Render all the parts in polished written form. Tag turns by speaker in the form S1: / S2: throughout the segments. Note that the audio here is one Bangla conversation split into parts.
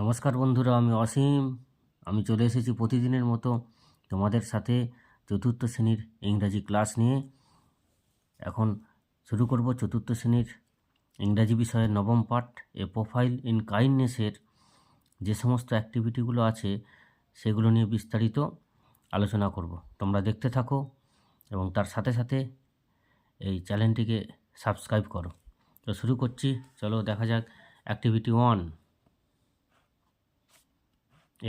S1: নমস্কার বন্ধুরা, আমি অসীম। আমি চলে এসেছি প্রতিদিনের মতো তোমাদের সাথে চতুর্থ শ্রেণীর ইংরাজি ক্লাস নিয়ে। এখন শুরু করব চতুর্থ শ্রেণীর ইংরাজি বিষয়ের নবম পাঠ, এ প্রোফাইল ইন কাইন্ডনেসের যে সমস্ত অ্যাক্টিভিটিগুলো আছে সেগুলো নিয়ে বিস্তারিত আলোচনা করব। তোমরা দেখতে থাকো এবং তার সাথে সাথে এই চ্যানেলটিকে সাবস্ক্রাইব করো। তো শুরু করছি, চলো দেখা যাক। অ্যাক্টিভিটি 1।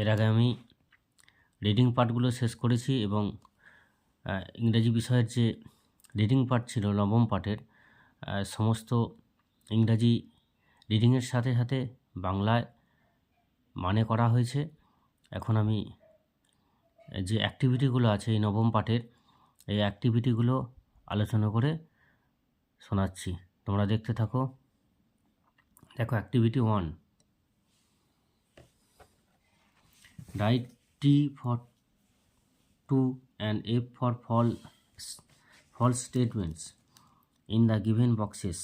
S1: এর আগে আমি রিডিং পার্টগুলো শেষ করেছি এবং ইংরেজি বিষয়ের যে রিডিং পার্ট ছিল নবম পাঠের সমস্ত ইংরাজি রিডিংয়ের সাথে সাথে বাংলায় মানে করা হয়েছে। এখন আমি যে অ্যাক্টিভিটিগুলো আছে এই নবম পাঠের, এই অ্যাক্টিভিটিগুলো আলোচনা করে শোনাচ্ছি, তোমরা দেখতে থাকো। দেখো, activity 1, right T for true and F for false statements in the given boxes।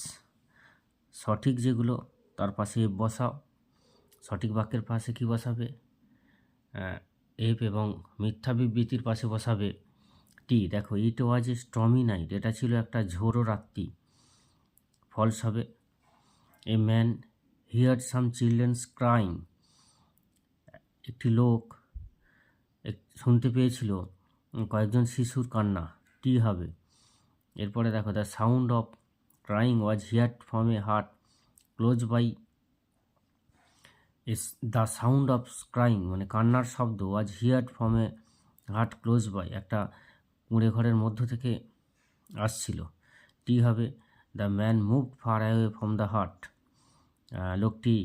S1: সঠিক যেগুলো তার পাশে এফ বসাও। সঠিক বাক্যের পাশে কি বসাবে? এফ, এবং মিথ্যা বিবৃতির পাশে বসাবে টি। দেখো, ইট ওয়াজ এ স্টর্মি নাইট, এটা ছিল একটা ঝোড়ো রাত্রি, ফলস হবে। A man heard some children's crying, একটি লোক শুনতে পেয়েছিল কয়েকজন শিশুর কান্না, টি হবে। এরপরে দেখো, the sound of crying was heard from a hut close by. The sound of crying মানে কান্নার শব্দ, was heard from a hut close by, একটা কুঁড়ে ঘরের মধ্য থেকে আসছিল, টি হবে। The man moved far away from the hut, লোকটি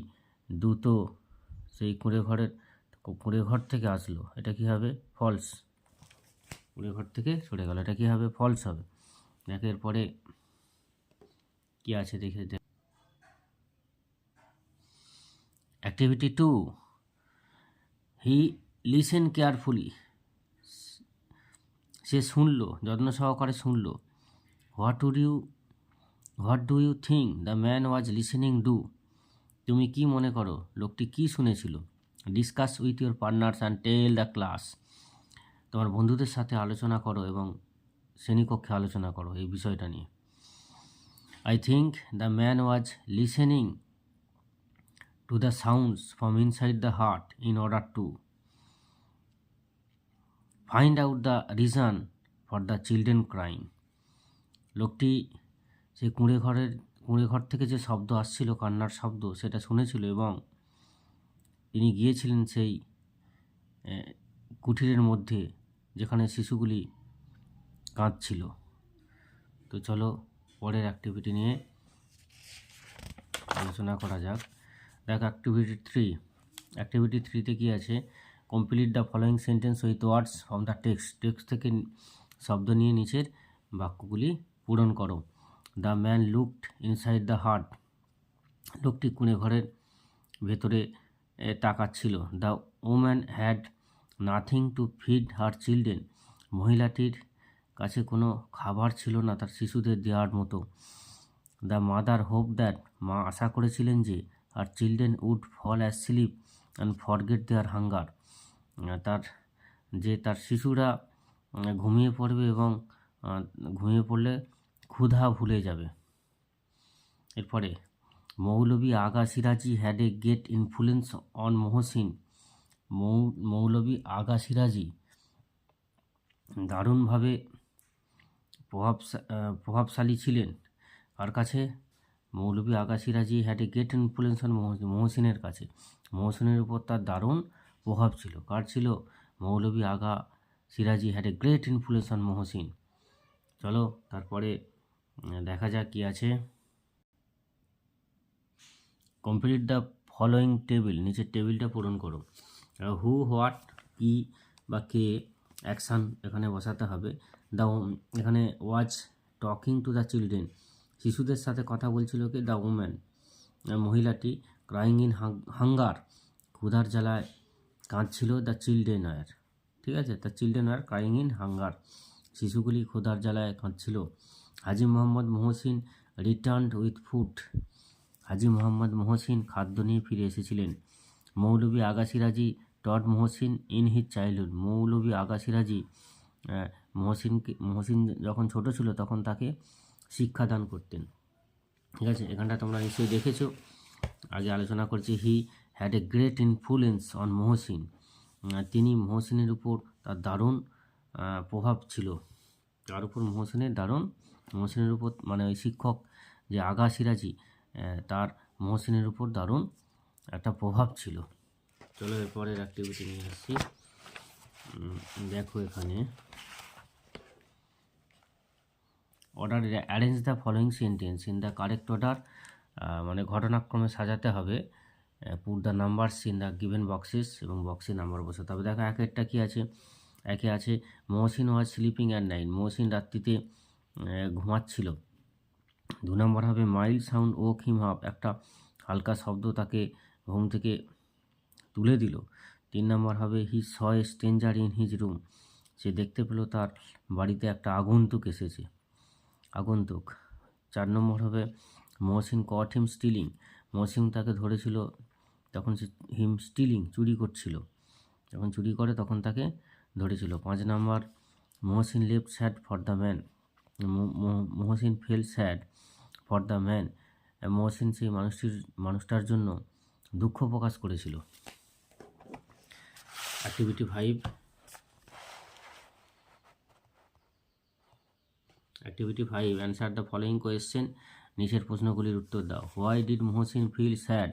S1: দ্রুত সেই কুঁড়ে ঘর থেকে আসলো, এটা কি হবে? ফলস। কুঁড়ে ঘর থেকে সরে গেল, এটা কি হবে? ফলস হবে। দেখো এরপরে কি আছে দেখে। অ্যাক্টিভিটি 2, হি লিসেন কেয়ারফুলি, সে শুনল, যত্ন সহকারে শুনল। What do you think the man was listening to, তুমি কি মনে করো লোকটি কি শুনেছিল? Discuss with your partners and tell the class, তোমার বন্ধুদের সাথে আলোচনা করো এবং শ্রেণীকক্ষে আলোচনা করো এই বিষয়টা নিয়ে। I think the man was listening to the sounds from inside the heart in order to find out the reason for the children crying, লোকটি সেই কুঁড়ে ঘর থেকে যে শব্দ আসছিল, কান্নার শব্দ, সেটা শুনেছিল এবং তিনি গিয়েছিলেন সেই কুঠিরের মধ্যে যেখানে শিশুগুলি কাঁদছিল। তো চলো পরের অ্যাক্টিভিটি নিয়ে আলোচনা করা যাক। দেখ, অ্যাক্টিভিটি 3। অ্যাক্টিভিটি 3তে কী আছে? Complete the following sentence with words from the text থেকে শব্দ নিয়ে নিচের বাক্যগুলি পূরণ করো। The man looked inside the hut, লোকটি কুঁড়ে ঘরের ভেতরে তাকাচ্ছিল। The woman had nothing to feed her children, মহিলাটির কাছে কোনো খাবার ছিল না তার শিশুদের দেওয়ার মতো। দ্য মাদার হোপ দ্যাট, মা আশা করেছিলেন যে her children would fall asleep and forget their hunger, তার শিশুরা ঘুমিয়ে পড়বে এবং ঘুমিয়ে পড়লে ক্ষুধা ভুলে যাবে। এরপরে, Maulvi Agha Siraji had a great influence on Mohsin, Maulvi Agha Siraji দারুণভাবে প্রভাবশালী ছিলেন। কার কাছে? Maulvi Agha Siraji had a great influence on মহসিনের কাছে, মহসিনের উপর তার দারুণ প্রভাব ছিল। কার ছিল? Maulvi Agha Siraji had a great influence on Mohsin. চলো তারপরে দেখা যাক কি আছে। কমপ্লিট দ্য ফলোয়িং টেবিল, নিচের টেবিলটা পূরণ করো। হু, হোয়াট, কি বা কে, অ্যাকশান এখানে বসাতে হবে। দ্য, এখানে was talking to the children, শিশুদের সাথে কথা বলছিল কে? দ্য ওম্যান, মহিলাটি। ক্রাইং ইন হাঙ্গার, ক্ষুধার জ্বালায় কাঁদছিল। দ্য চিলড্রেন ওয়্যার, ঠিক আছে, the children were crying in hunger, শিশুগুলি ক্ষুধার জ্বালায় কাঁদছিল। Haji Mohammad Mohsin returned with food, Haji Mohammad Mohsin খাদ্য নিয়ে ফিরে এসেছিলেন। মৌলভী আগা সিরাজি টড Mohsin in his childhood. Maulvi Agha সিরাজি মহসিন যখন ছোট ছিল তখন তাকে শিক্ষাদান করতেন। ঠিক আছে, এখানটা তোমরা নিশ্চয়ই দেখেছো, আগে আলোচনা করছি। He had a great influence on Mohsin. তিনি মহসিনের উপর তার দারুণ প্রভাব ছিল, তার উপর মহসিনের উপর মানে ওই শিক্ষক যে আগা সিরাজি তার মহসিনের উপর দারুণ একটা প্রভাব ছিল। চলো এরপরের অ্যাক্টিভিটি নিয়ে আসছি। দেখো এখানে order arrange the following sentence in the correct order, মানে ঘটনাক্রমে সাজাতে হবে। Put the numbers in the given boxes, এবং বক্সে নাম্বার বসাতে হবে। দেখো একেরটা কী আছে, একে আছে Mohsin was sleeping at night. Mohsin রাত্রিতে ঘুমাচ্ছিল। 2 নম্বর হবে mild sound woke him up. একটা হালকা শব্দ তাকে ঘুম থেকে তুলে দিল। 3 নম্বর হবে হি স a stranger in his room. সে দেখতে পেল তার বাড়িতে একটা আগন্তুক এসেছে। 4 নম্বর হবে মহসিন কট হিম স্টিলিং। মহসিন তাকে ধরেছিল তখন সে হিম স্টিলিং চুরি করছিল, যখন চুরি করে তখন তাকে ধরেছিল। 5 number Mohsin left sad for the man. Mohsin felt sad for the man. Mohsin সেই মানুষটার জন্য দুঃখ প্রকাশ করেছিল। Activity 5, answer the following question. নিচের প্রশ্নগুলির উত্তর দাও। Why did Mohsin feel sad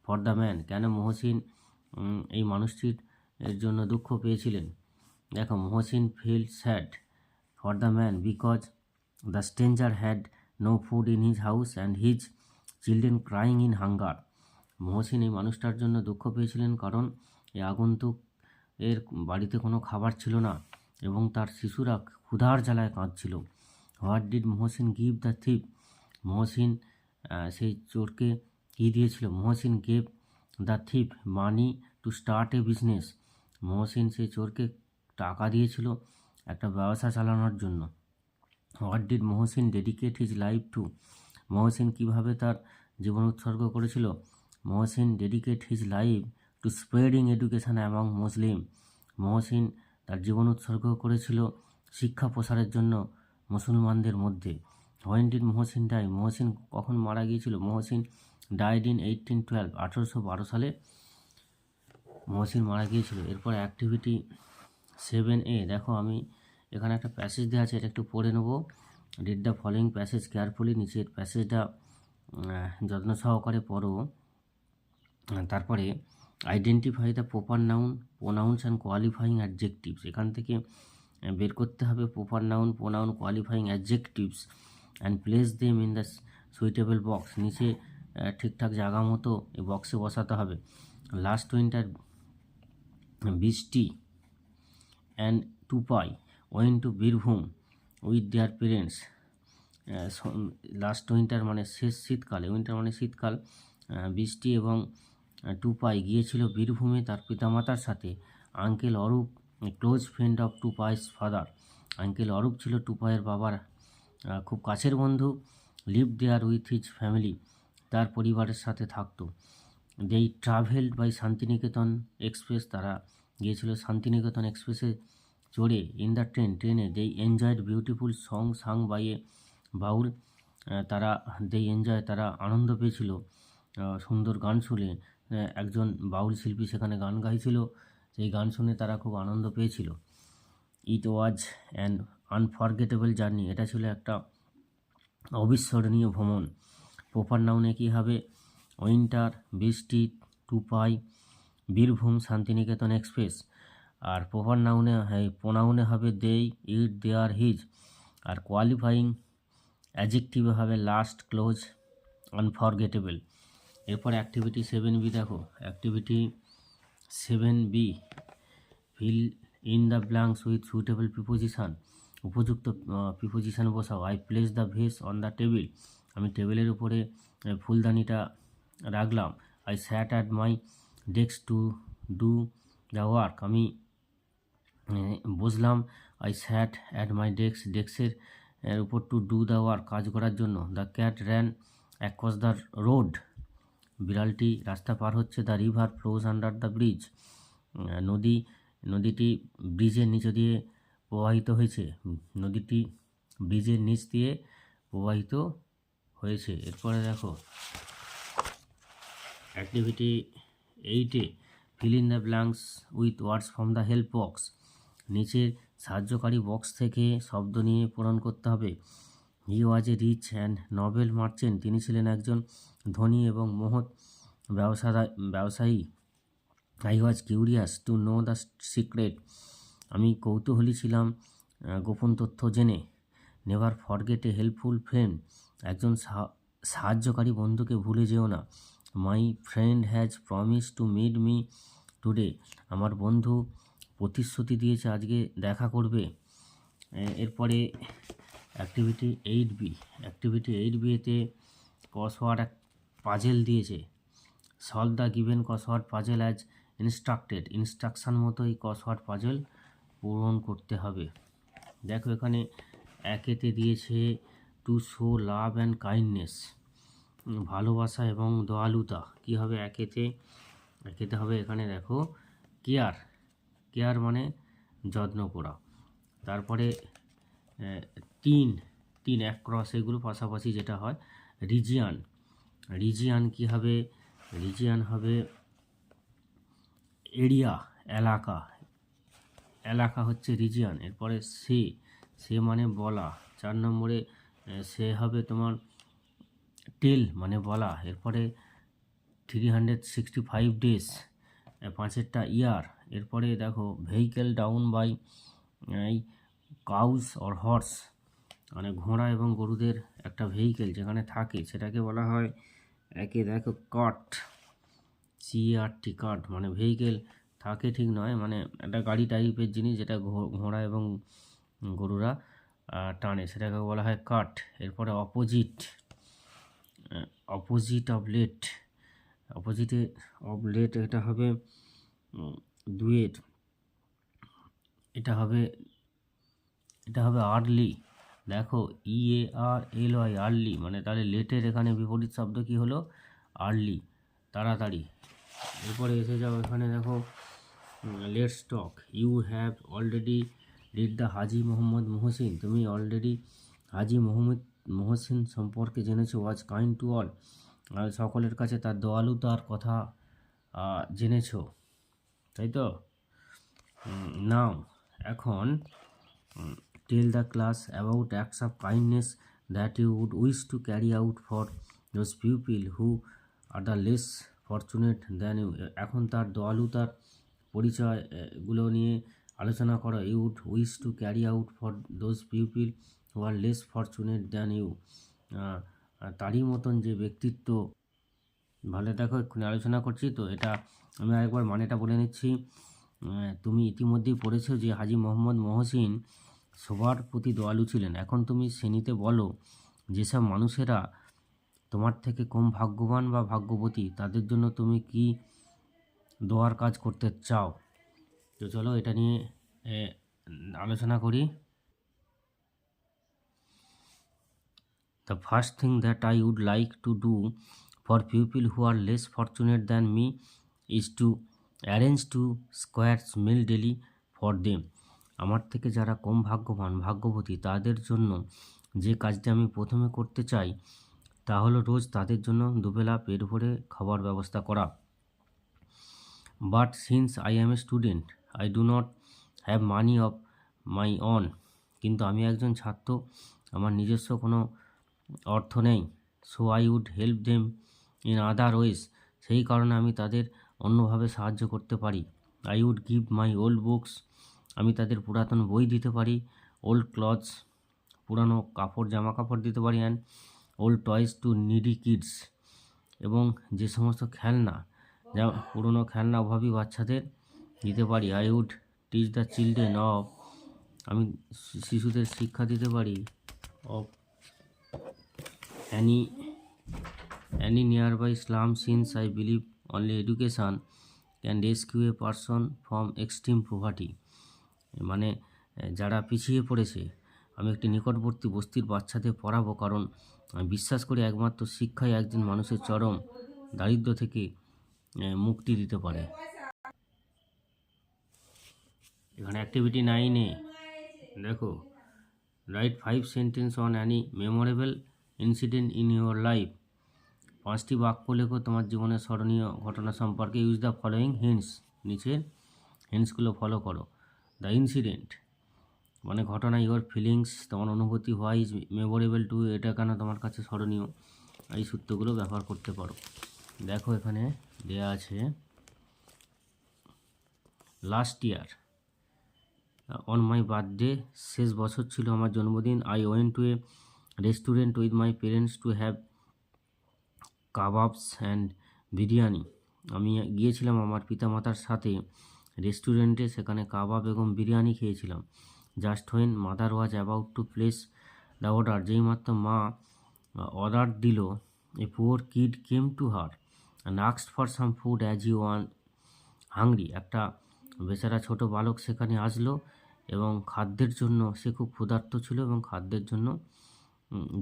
S1: for the man. কেন মহসিন এই মানুষটির জন্য দুঃখ পেয়েছিলেন? দেখো Mohsin feel sad for the man because the stranger had no food in his house and his children crying in hunger. Mohsin এই মানুষটার জন্য দুঃখ পেয়েছিলেন কারণ এই আগন্তুক এর বাড়িতে কোনো খাবার ছিল না এবং তার শিশুরা ক্ষুধার জ্বালায় কাঁদছিল। What did Mohsin give the thief. Mohsin সেই চোরকে কী দিয়েছিল? Mohsin gave the thief money to start a business. Mohsin সেই চোরকে টাকা দিয়েছিল একটা ব্যবসা চালানোর জন্য। What did Mohsin dedicate his life to. Mohsin কীভাবে তার জীবন উৎসর্গ করেছিল? Mohsin dedicate his life to spreading education among Muslim. Mohsin তার জীবন উৎসর্গ করেছিল শিক্ষা প্রসারের জন্য মুসলমানদের মধ্যে। When did Mohsin die. Mohsin কখন মারা গিয়েছিল? Mohsin died in 1812। 1812 সালে মহসিন মারা গিয়েছিল। এরপর অ্যাক্টিভিটি 7A, দেখো আমি এখানে একটা প্যাসেজ দেওয়া আছে, এটা একটু পড়ে নেবো। Read the following passage carefully. নিচের প্যাসেজটা যত্ন সহকারে পড়ো। তারপরে identify the proper noun, pronouns and qualifying adjectives. এখান থেকে বের করতে হবে proper noun, pronoun, qualifying adjectives and place them in the suitable box. নিচে ঠিকঠাক জায়গা মতো এই বক্সে বসাতে হবে। লাস্ট উইন্টার বৃষ্টি and Tupai went to Birbhum with their parents. Last winter মানে শেষ শীতকালে, উইন্টার মানে শীতকাল। বৃষ্টি এবং টুপাই গিয়েছিল বীরভূমে তার পিতামাতার সাথে। Uncle Arup close friend of Tupai's father. Uncle Arup ছিল টুপাইয়ের বাবার খুব কাছের বন্ধু। Live there with his family, তার পরিবারের সাথে থাকতো। দেই ট্রাভেলড বাই শান্তিনিকেতন এক্সপ্রেস, তারা গিয়েছিল শান্তিনিকেতন এক্সপ্রেসে চড়ে। ইন দ্য ট্রেনে they enjoyed beautiful song sung by a Baul, তারা আনন্দ পেয়েছিল সুন্দর গান শুনে। একজন বাউল শিল্পী সেখানে গান গাইছিল, সেই গান শুনে তারা খুব আনন্দ পেয়েছিল। ইট ওয়াজ অ্যান আনফরগেটেবল জার্নি, এটা ছিল একটা অবিস্মরণীয় ভ্রমণ। প্রপার নাউনে কী হবে? উইন্টার, বৃষ্টি, টুপাই, বীরভূম, শান্তিনিকেতন এক্সপ্রেস। আর প্রপার নাউনে প্রোনাউনে হবে দেই, ইট, দেয়ার, হিজ। আর কোয়ালিফাইং অ্যাডজেক্টিভে হবে লাস্ট, ক্লোজ, আনফরগেটেবল। এরপর অ্যাক্টিভিটি 7B দেখো। Activity 7B, fill in the blanks with suitable preposition. উপযুক্ত প্রিপোজিশান বসাও। I place the vase on the table, আমি টেবিলের উপরে ফুলদানিটা রাখলাম। I sat at my desk to do the work, আমি বসলাম। আই স্যাট অ্যাট মাই ডেস্কের উপর টু ডু দ্য ওয়ার্ক, কাজ করার জন্য। The cat ran across the road, বিড়ালটি রাস্তা পার হচ্ছে। The river flows under the bridge. নদীটি ব্রিজের নিচ দিয়ে প্রবাহিত হয়েছে। নদীটি ব্রিজের নিচ দিয়ে প্রবাহিত হয়েছে। এরপরে দেখো অ্যাক্টিভিটি 8-এ fill in the blanks with words from the help box. নিচের সাহায্যকারী বক্স থেকে শব্দ নিয়ে পূরণ করতে হবে। He was a rich and noble merchant. তিনি ছিলেন একজন ধনী এবং মহৎ ব্যবসায়ী। I was curious to know the secret. আমি কৌতূহলী ছিলাম গোপন তথ্য জেনে। Never forget a helpful friend. একজন সাহায্যকারী বন্ধুকে ভুলে যেও না। My friend has promise to meet me today. আমার বন্ধু প্রতিশ্রুতি দিয়েছে আজকে দেখা করবে। এরপরে অ্যাক্টিভিটি 8B। অ্যাক্টিভিটি 8B-তে ক্রসওয়ার্ড পাজেল দিয়েছে। Solve the given crossword puzzle as instruction মতো এই ক্রসওয়ার্ড পাজেল পূরণ করতে হবে। দেখো এখানে 1-এতে দিয়েছে to show love and kindness, ভালোবাসা এবং দয়ালুতা। কী হবে 1-এতে হবে এখানে দেখো কেয়ার মানে যত্ন করা। তারপরে 3 এক ক্রস এগুলো পাশাপাশি যেটা হয় রিজিয়ান কী হবে? রিজিয়ান হবে এরিয়া, এলাকা হচ্ছে রিজিয়ান। এরপরে সে মানে বলা। 4 নম্বরে সে হবে তোমার টেল মানে বলা। এরপরে 365 ডেজ, 5-এরটা ইয়ার। এরপরে দেখো vehicle drawn by cows or horse, মানে ঘোড়া এবং গরুদের একটা ভেহিকেল যেখানে থাকে সেটাকে বলা হয়। 1-এ দেখো কার্ট, মানে ভেহিকেল থাকে ঠিক নয়, মানে একটা গাড়ি টাইপের জিনিস যেটা ঘোড়া এবং গরুরা টানে, সেটাকে বলা হয় কার্ট। এরপরে অপোজিট অফ লেট এটা হবে 2-এর, এটা হবে আর্লি। দেখো EARLY আর্লি, মানে তাহলে লেটের এখানে বিপরীত শব্দ কি হলো? আর্লি, তাড়াতাড়ি। এরপরে এসে যাও এখানে দেখো let's talk. You have already read the Haji Mohammad Mohsin. তুমি অলরেডি হাজি মহসিন সম্পর্কে জেনেছো। ওয়াজ কাইন্ড টু অল, সকলের কাছে তার দয়ালুতার কথা জেনেছো, তাই তো? নাও এখন tell the class about acts of kindness that you would wish to carry out for those people who are the less fortunate than you. এখন তার দয়ালুতার পরিচয়গুলো নিয়ে আলোচনা করো। You would wish to carry out for those people who are less fortunate than you. তারই মতন যে ব্যক্তিত্ব ভালো। দেখো এক্ষুনি আলোচনা করছি তো, এটা আমি আরেকবার মানেটা বলে নিচ্ছি। তুমি ইতিমধ্যেই পড়েছো যে হাজি মোহাম্মদ মহসিন সবার প্রতি দয়ালু ছিলেন। এখন তুমি শ্রেণীতে বলো যেসব মানুষেরা তোমার থেকে কম ভাগ্যবান বা ভাগ্যবতী তাদের জন্য তুমি কি দোয়ার কাজ করতে চাও। তো চলো এটা নিয়ে আলোচনা করি। The first thing that I would like to do for people who are less fortunate than me is to arrange 2 squares meal daily for them. আমার থেকে যারা কম ভাগ্যবান ভাগ্যবতী তাদের জন্য যে কাজটি আমি প্রথমে করতে চাই তা হলো রোজ তাদের জন্য দুবেলা পেট ভরে খাবার ব্যবস্থা করা। But since I am a student I do not have money of my own. কিন্তু আমি একজন ছাত্র, আমার নিজস্ব কোনো অর্থ নেই। So I would help them in other ways, সেই কারণে আমি তাদের অন্যভাবে সাহায্য করতে পারি। I would give my old books, আমি তাদের পুরাতন বই দিতে পারি। ওল্ড ক্লথস, পুরানো জামা কাপড় দিতে পারি। And old toys to needy kids, এবং যে সমস্ত খেলনা, যা পুরনো খেলনা অভাবী বাচ্চাদের দিতে পারি। I would teach the children of, আমি শিশুদের শিক্ষা দিতে পারি। Of any nearby slum, since I believe only education can rescue a person from extreme poverty. মানে যারা পিছিয়ে পড়েছে আমি একটি নিকটবর্তী বস্তির বাচ্চাদের পড়াবো, কারণ আমি বিশ্বাস করি একমাত্র শিক্ষাই একজন মানুষের চরম দারিদ্র্য থেকে মুক্তি দিতে পারে। এখানে অ্যাক্টিভিটি 9-এ দেখো, right 5 sentence on Annie memorable incident in your life. 5টি বাক্য লেখো তোমার জীবনের স্মরণীয় ঘটনা সম্পর্কে। ইউজ দ্য ফলোয়িং হিন্টস, নিচের হিন্টসগুলো ফলো করো। দ্য ইনসিডেন্ট মানে ঘটনা, ইউর ফিলিংস তোমার অনুভূতি, হোয়াই ইজ মেমোরেবল টু এটা কেন তোমার কাছে স্মরণীয়, এই সূত্রগুলো ব্যবহার করতে পারো। দেখো এখানে দেয়া আছে, last year on my birthday, শেষ বছর ছিল আমার জন্মদিন, I went to A restaurant with my parents to have kebabs and biryani. আমি গিয়েছিলাম আমার পিতামাতার সাথে রেস্টুরেন্টে, সেখানে কাবাব এবং বিরিয়ানি খেয়েছিলাম। Just when mother was about to place the order, যেই মাত্র মা অর্ডার দিল, a poor kid came to her and asked for some food as you one hungry. একটা বেচারা ছোট বালক সেখানে আসলো এবং খাদ্যের জন্য, সে খুব ক্ষুধার্ত ছিল এবং খাদ্যের জন্য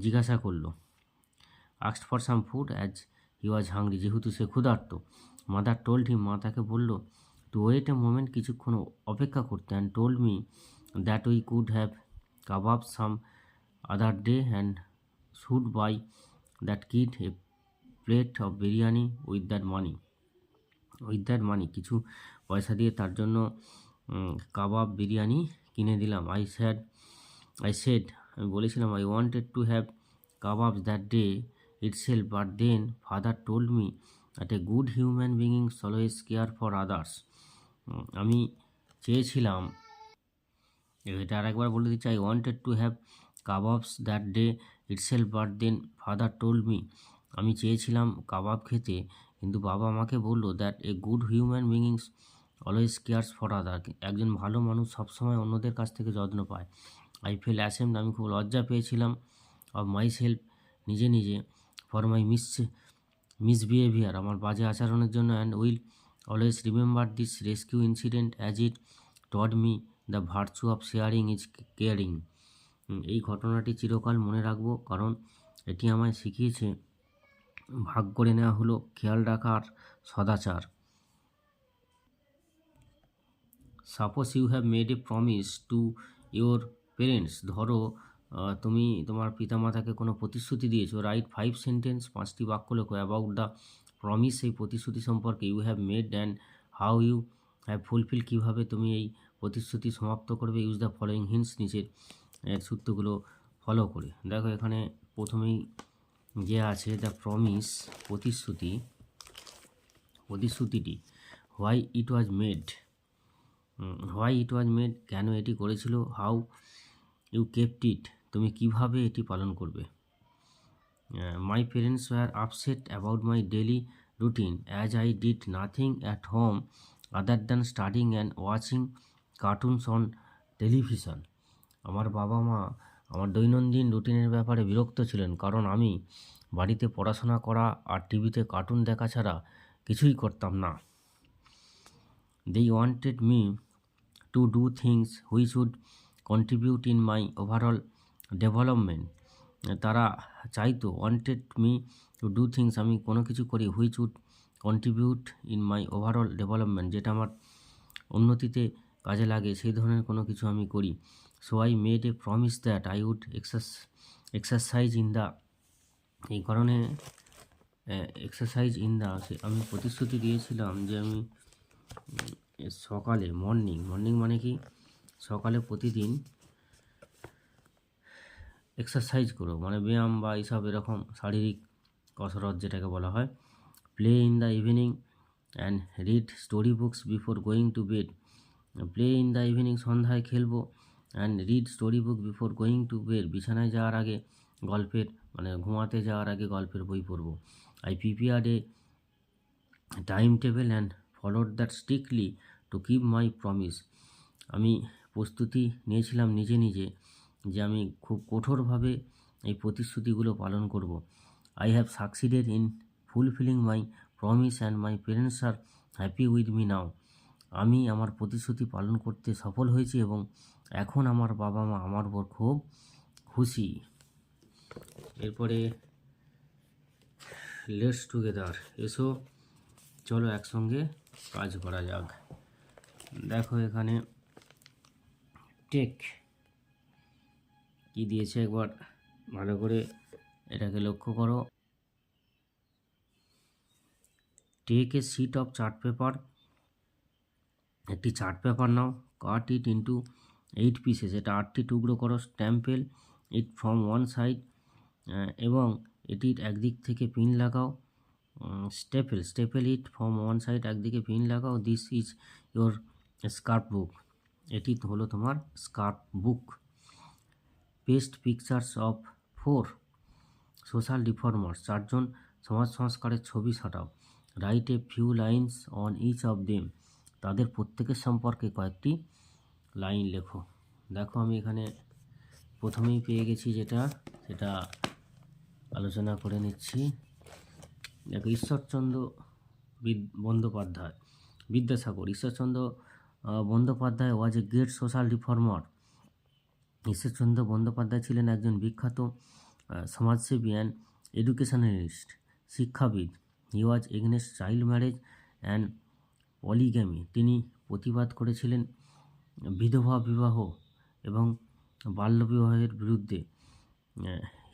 S1: জিজ্ঞাসা করলো। Asked for some food as he was hungry, যেহেতু সে ক্ষুধার্ত। মাদার টোল্ড হিম, মা তাকে বলল টু ওয়েট এ মোমেন্ট, কিছুক্ষণ অপেক্ষা করতে। And told me that we could have kebab some other day and should buy that kid a plate of biryani with that money, কিছু পয়সা দিয়ে তার জন্য কাবাব বিরিয়ানি কিনে দিলাম। আই সেড আমি বলেছিলাম, I wanted to have kebabs that day itself, but then father told me that a good human beings always care for others. আমি চেয়েছিলাম, এটা আরেকবার বলে দিচ্ছি, I wanted to have kebabs that day itself, but then father told me, আমি চেয়েছিলাম কাবাব খেতে, কিন্তু বাবা আমাকে বললো that a good human beings always cares for other, একজন ভালো মানুষ সবসময় অন্যদের কাছ থেকে যত্ন পায়। আই ফিল অ্যাশেমড, আমি খুব লজ্জা পেয়েছিলাম, অফ মাই সেলফ, নিজে নিজে, ফর মাই মিসবিহেভিয়ার, আমার বাজে আচরণের জন্য, and will always remember this rescue incident as it Todd me the virtue of sharing is caring. এই ঘটনাটি চিরকাল মনে রাখবো, কারণ এটি আমায় শিখিয়েছে ভাগ করে নেওয়া হলো খেয়াল রাখার সদাচার। Suppose you have made a promise to your parents, ধরো তুমি তোমার পিতামাতাকে কোনো প্রতিশ্রুতি দিয়েছো। রাইট 5 সেন্টেন্স, 5টি বাক্য লেখো অ্যাবাউট দ্য প্রমিস, এই প্রতিশ্রুতি সম্পর্কে, you have made and how you have fulfil, কীভাবে তুমি এই প্রতিশ্রুতি সমাপ্ত করবে। ইউজ দ্য ফলোয়িং হিন্টস, নিচের সূত্রগুলো ফলো করে। দেখো এখানে প্রথমেই যে আছে দ্য প্রমিস, প্রতিশ্রুতিটি, হোয়াই ইট ওয়াজ মেড, কেন এটি করেছিল। হাউ ইউ কেপ্ট ইট, তুমি কিভাবে এটি পালন করবে। My parents were upset about my daily routine as I did nothing at home other than studying and watching cartoons on television. আমার বাবা মা আমার দৈনন্দিন রুটিনের ব্যাপারে বিরক্ত ছিলেন, কারণ আমি বাড়িতে পড়াশোনা করা আর টিভিতে কার্টুন দেখা ছাড়া কিছুই করতাম না। They wanted me to do things which would contribute in my overall development, তারা চাইতো, wanted me to do things, আমি কোনো কিছু করি, which would contribute in my overall development, যেটা আমার উন্নতিতে কাজে লাগে, সেই ধরনের কোনো কিছু আমি করি। So I made a promise that I would exercise in the, এই কারণে এক্সারসাইজ ইন দ্য, আমি প্রতিশ্রুতি দিয়েছিলাম যে আমি সকালে মর্নিং মানে কি, সকালে প্রতিদিন এক্সারসাইজ করো, মানে ব্যায়াম বা এইসব এরকম শারীরিক কসরত যেটাকে বলা হয়। Play in the evening and read story books before going to bed, play in the evening, সন্ধ্যায় খেলবো, and read story book before going to bed, বিছানায় যাওয়ার আগে গল্পের, মানে ঘুমাতে যাওয়ার আগে গল্পের বই পড়বো। I prepared A time table and followed that strictly to keep my promise, আমি প্রস্তুতি নিয়েছিলাম নিজে নিজে যে আমি খুব কঠোরভাবে এই প্রতিশ্রুতিগুলো পালন করব। I have succeeded in fulfilling my promise and my parents R happy with me now, আমি আমার প্রতিশ্রুতি পালন করতে সফল হয়েছি এবং এখন আমার বাবা মা আমার উপর খুব খুশি। এরপরে লেটস টুগেদার, এসো চলো একসঙ্গে কাজ করা যাক। দেখো এখানে টেক কি দিয়েছে একবার ভালো করে এটাকে লক্ষ্য করো। Take a sheet of chart paper, একটি চার্ট পেপার নাও, কাট ইট ইন্টু 8 পিসেস, এটা 8টি টুকরো করো, staple it from one side, এবং এটির একদিক থেকে পিন লাগাও, staple it from one side, একদিকে পিন লাগাও, this is your scrapbook, এটি হলো তোমার scrapbook. Paste pictures of 4 social reformers, 4জন সমাজ সংস্কারের ছবি সাঁটাও, write a few lines on each of them, তাদের প্রত্যেকের সম্পর্কে কয়েকটি লাইন লেখো। দেখো আমি এখানে প্রথমেই পেয়ে গেছি যেটা, সেটা আলোচনা করে নিচ্ছি। দেখো Ishwar Chandra Bandyopadhyay, Vidyasagar. Ishwar Chandra Bandyopadhyay was a great social reformer. Ishwar Chandra Bandyopadhyay ছিলেন একজন বিখ্যাত সমাজসেবী অ্যান্ড এডুকেশনালিস্ট, শিক্ষাবিদ। He was against child marriage and polygamy, তিনি প্রতিবাদ করেছিলেন বিধবা বিবাহ এবং বাল্যবিবাহের বিরুদ্ধে।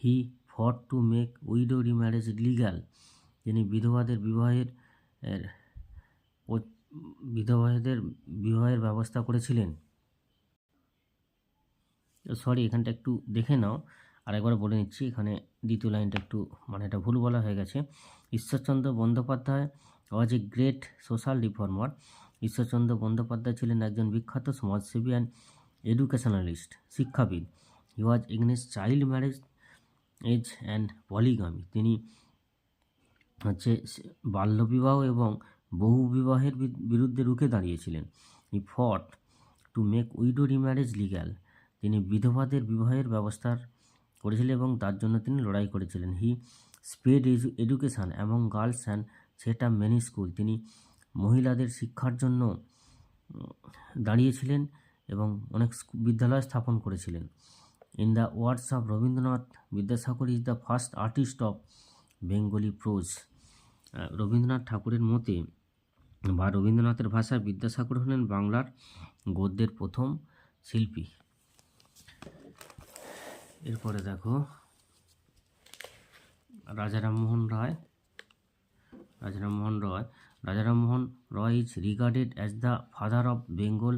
S1: হি ফট to make widow remarriage legal, তিনি বিধবাদের বিবাহের ব্যবস্থা করেছিলেন। সরি, এখানটা একটু দেখে নাও, আরেকবার বলে নিচ্ছি, এখানে দ্বিতীয় লাইনটা একটু মানে এটা ভুল বলা হয়ে গেছে। Ishwar Chandra Bandyopadhyay was a great social reformer, Ishwar Chandra Bandyopadhyay ছিলেন একজন বিখ্যাত সমাজসেবী অ্যান্ড এডুকেশনালিস্ট, শিক্ষাবিদ। He was against child marriage age and polygamy, তিনি হচ্ছে বাল্যবিবাহ এবং বহু বিবাহের বিরুদ্ধে রুখে দাঁড়িয়েছিলেন। হি ফট to make widow remarriage legal, তিনি বিধবাদের বিবাহের ব্যবস্থা করেছিলেন এবং তার জন্য তিনি লড়াই করেছিলেন। He spread education among girls and set up many school, তিনি মহিলাদের শিক্ষার জন্য দাঁড়িয়েছিলেন এবং অনেক বিদ্যালয় স্থাপন করেছিলেন। In the words of Rabindranath, Vidyasagar is the first artist of Bengali pros. Rabindranath ঠাকুরের মতে বা রবীন্দ্রনাথের ভাষায় বিদ্যাসাগর হলেন বাংলার গদ্যের প্রথম শিল্পী। এরপরে দেখো Raja Rammohan Roy is regarded as the father of Bengal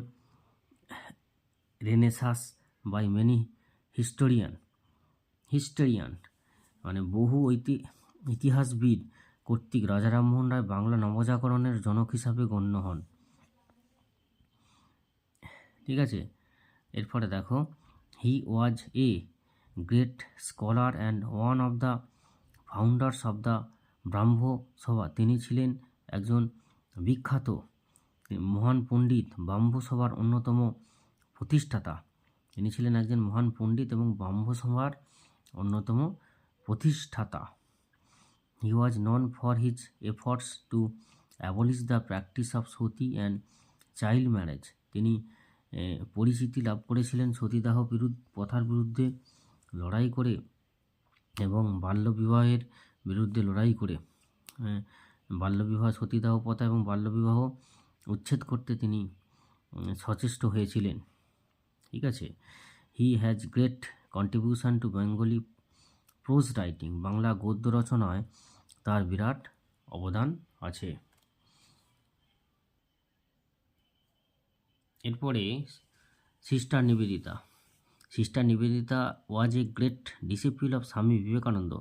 S1: renaissance by many historian, মানে বহু ইতিহাসবিদ কর্তৃক রাজারামমোহন রায় বাংলা নবজাগরণের জনক হিসাবে গণ্য হন। ঠিক আছে, এরপরে দেখো he was a great scholar and one of the founders of the Brahmo Sabha, তিনি ছিলেন একজন বিখ্যাত মহান পণ্ডিত, ব্রাহ্ম সভার অন্যতম প্রতিষ্ঠাতা। তিনি ছিলেন একজন মহান পণ্ডিত এবং ব্রাহ্ম সভার অন্যতম প্রতিষ্ঠাতা। He was known for his efforts to abolish the practice of sati and child marriage, তিনি পরিচিতি লাভ করেছিলেন সতীদাহ প্রথার বিরুদ্ধে লড়াই করে এবং বাল্যবিবাহের বিরুদ্ধে লড়াই করে, বাল্যবিবাহ, সতীদাহ প্রথা এবং বাল্যবিবাহ উচ্ছেদ করতে তিনি সচেষ্ট হয়েছিলেন। ঠিক আছে, he has great contribution to Bengali prose writing, Bangla গদ্য রচনায় তার বিরাট অবদান আছে। এরপরে sister Nivedita was a great disciple of Swami Vivekananda,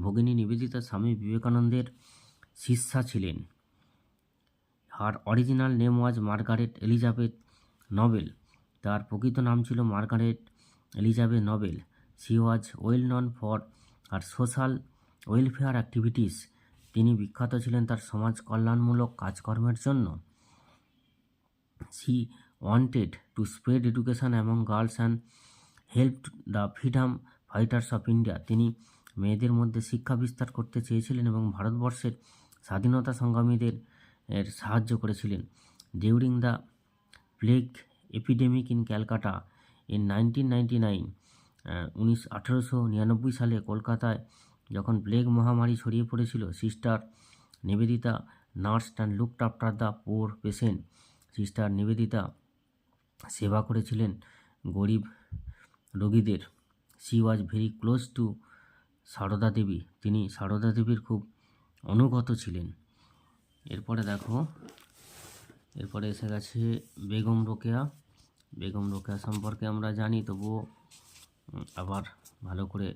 S1: ভগিনী নিবেদিতা স্বামী বিবেকানন্দের শিষ্যা ছিলেন। Her original name was Margaret Elizabeth Noble, তার প্রকৃত নাম ছিল Margaret Elizabeth Noble. She was well known for her social welfare activities, তিনি বিখ্যাত ছিলেন তার সমাজ কল্যাণমূলক কাজকর্মের জন্য। She wanted to spread education among girls and helped the freedom fighters of India, তিনি মেয়েদের মধ্যে শিক্ষা বিস্তার করতে চেয়েছিলেন এবং ভারতবর্ষের স্বাধীনতা সংগ্রামীদের সাহায্য করেছিলেন। During the plague epidemic in Calcutta in 1999, 1899 সালে কলকাতায় যখন প্লেগ মহামারী ছড়িয়ে পড়েছিল, sister Nivedita nursed and looked after the poor patient. Sister Nivedita সেবা করেছিলেন গরিব রোগীদের। She was very close to Sarada Devi. তিনি সারদা দেবীর খুব অনুগত ছিলেন। এরপরে দেখো, এরপরে এসে গেছে বেগম রোকেয়া। বেগম রোকেয়া সম্পর্কে আমরা জানি, তবুও আবার ভালো করে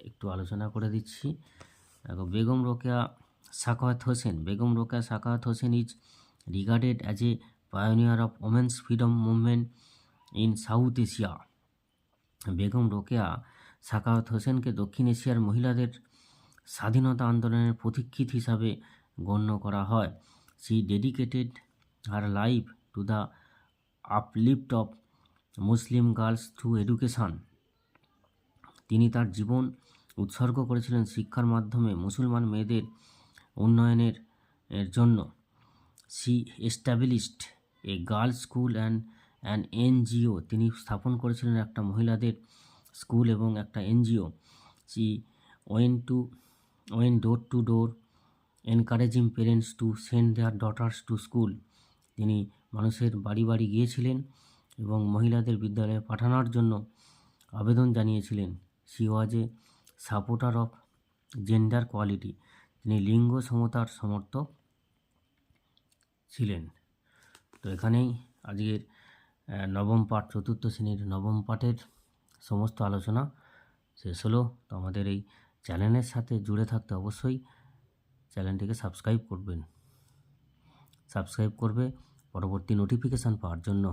S1: একটু আলোচনা করে দিচ্ছি। দেখো, Begum Rokeya Sakhawat Hossain. Begum Rokeya Sakhawat Hossain is regarded as a pioneer of women's freedom movement in south Asia. Begum Rokeya Sakhawat হোসেনকে দক্ষিণ এশিয়ার মহিলাদের স্বাধীনতা আন্দোলনের পথিকৃৎ হিসাবে গণ্য করা হয়। She dedicated her life to the uplift of Muslim girls through education. তিনি তার জীবন উৎসর্গ করেছিলেন শিক্ষার মাধ্যমে মুসলমান মেয়েদের উন্নয়নের জন্য। She established A girls school and an NGO. তিনি স্থাপন করেছিলেন একটা মহিলাদের স্কুল এবং একটা NGO. She when door to door encouraging parents to send there daughters to school. তিনি মানুষের বাড়ি বাড়ি গিয়েছিলেন এবং মহিলাদের বিদ্যালয়ে পাঠানোর জন্য আবেদন জানিয়েছিলেন। She was A supporter of gender quality. তিনি লিঙ্গ সমতার সমর্থক ছিলেন। তো এখানেই আজকের নবম পাঠ, চতুর্থ শ্রেণীর নবম পাঠের সমস্ত আলোচনা শেষ হলো। তো আমাদের এই চ্যানেলের সাথে জুড়ে থাকতে অবশ্যই চ্যানেলটিকে সাবস্ক্রাইব করবে পরবর্তী নোটিফিকেশান পাওয়ার জন্য।